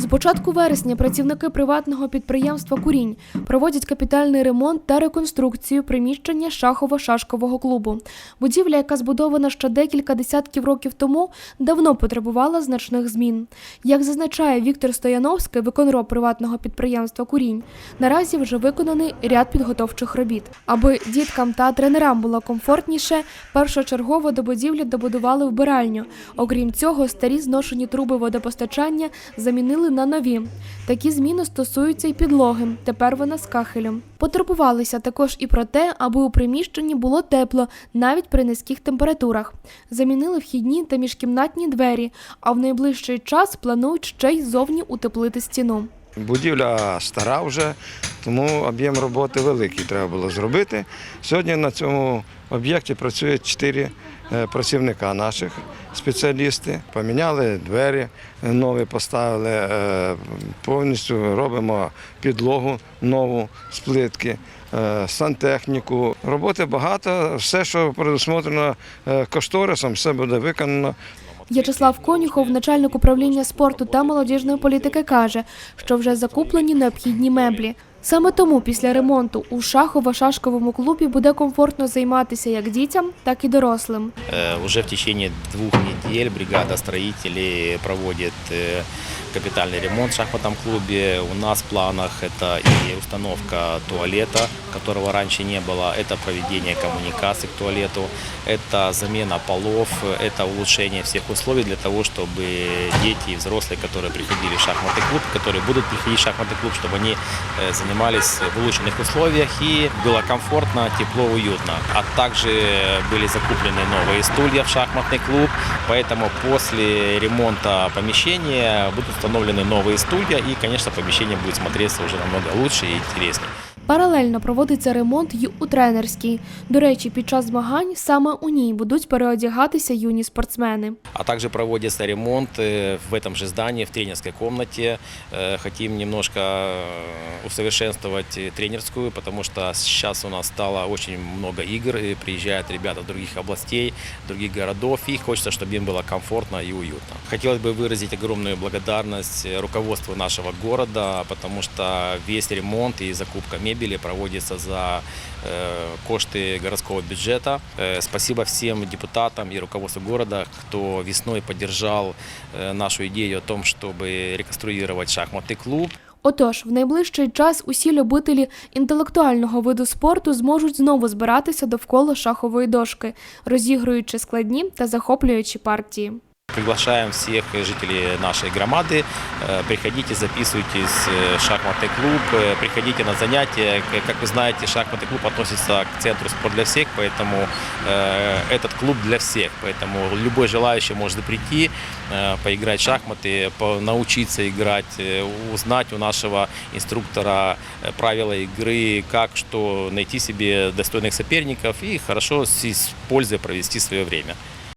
початку вересня працівники приватного підприємства «Курінь» проводять капітальний ремонт та реконструкцію приміщення шахово-шашкового клубу. Будівля, яка збудована ще декілька десятків років тому, давно потребувала значних змін. Як зазначає Віктор Стояновський, виконроб приватного підприємства «Курінь», наразі вже виконаний ряд підготовчих робіт. Аби діткам та тренерам було комфортніше, першочергово до будівлі добудували вбиральню. Окрім цього, старі зношені труби водопостачання замінили на нові. Такі зміни стосуються й підлоги, тепер вона з кахелем. Потурбувалися також і про те, аби у приміщенні було тепло, навіть при низьких температурах. Замінили вхідні та міжкімнатні двері, а в найближчий час планують ще й зовні утеплити стіну. Будівля стара вже, тому об'єм роботи великий треба було зробити. Сьогодні на цьому об'єкті працює 4 працівника наших, спеціалісти. Поміняли двері, нові поставили, повністю робимо підлогу нову з плитки, сантехніку. Роботи багато, все, що предусмотрено кошторисом, все буде виконано. В'ячеслав Конюхов, начальник управління спорту та молодіжної політики, каже, що вже закуплені необхідні меблі. Саме тому після ремонту у шахово-шашковому клубі буде комфортно займатися як дітям, так і дорослим. Уже в течение 2 недель бригада строителей проводит капитальный ремонт в шахматном клубе. У нас в планах это и установка туалета, которого раньше не было, это проведение коммуникаций к туалету, это замена полов, это улучшение всех условий для того, чтобы дети и взрослые, которые приходили в шахматный клуб, которые будут приходить в шахматный клуб, чтобы они занимались в улучшенных условиях и было комфортно, тепло, уютно. А также были закуплены новые стулья в шахматный клуб, поэтому после ремонта помещения будут установлены новые стулья и, конечно, помещение будет смотреться уже намного лучше и интереснее. Паралельно проводиться ремонт й у тренерській. До речі, під час змагань саме у ній будуть переодягатися юні спортсмени. А также проводится ремонт в этом же здании, в тренерской комнате. Хотим немножко усовершенствовать тренерскую, потому что сейчас у нас стало очень много игр, и приезжают ребята с других областей, других городов, и хочется, чтобы им было комфортно и уютно. Хотелось бы выразить огромную благодарность руководству нашего города, потому что весь ремонт и закупка мебели проводится за кошты городского бюджета. Спасибо всем депутатам и руководству города, кто весной поддержал нашу идею о том, чтобы реконструировать шахматный клуб. Отож, в найближчий час усі любителі інтелектуального виду спорту зможуть знову збиратися довкола шахової дошки, розігруючи складні та захоплюючі партії. Приглашаем всех жителей нашей громады, приходите, записывайтесь в шахматный клуб, приходите на занятия. Как вы знаете, шахматный клуб относится к центру «Спорт для всех», поэтому этот клуб для всех. Поэтому любой желающий может прийти, поиграть в шахматы, научиться играть, узнать у нашего инструктора правила игры, как что найти себе достойных соперников и хорошо с пользой провести свое время.